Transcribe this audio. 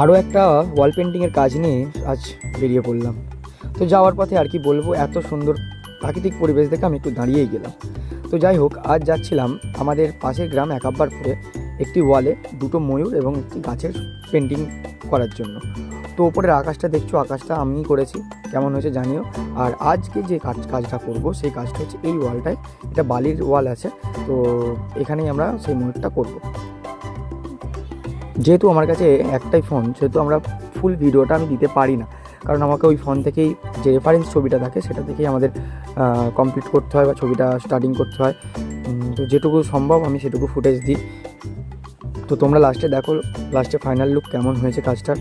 আরও একটা ওয়াল পেন্টিংয়ের কাজ নিয়ে আজ বেরিয়ে পড়লাম। তো যাওয়ার পথে আর কি বলবো, এত সুন্দর প্রাকৃতিক পরিবেশ দেখে আমি একটু দাঁড়িয়েই গেলাম। তো যাই হোক, আজ যাচ্ছিলাম আমাদের পাশের গ্রাম একাব্বরপুরে একটি ওয়ালে দুটো ময়ূর এবং একটি গাছের পেন্টিং করার জন্য। তো ওপরের আকাশটা দেখছো, আকাশটা আমিই করেছি, কেমন হয়েছে জানিও। আর আজকে যে কাজটা করব সেই কাজটা হচ্ছে এই ওয়ালটায়, এটা বালির ওয়াল আছে, তো এখানেই আমরা সেই ময়ূরটা করব। যেহেতু আমার কাছে একটাই ফোন, সেহেতু আমরা ফুল ভিডিওটা আমি দিতে পারি না, কারণ আমাকে ওই ফোন থেকেই যে রেফারেন্স ছবিটা থাকে সেটা থেকেই আমাদের কমপ্লিট করতে হয় বা ছবিটা স্টার্টিং করতে হয়। তো যেটুকু সম্ভব আমি সেটুকু ফুটেজ দিই। তো তোমরা লাস্টে দেখো, লাস্টে ফাইনাল লুক কেমন হয়েছে কাজটার।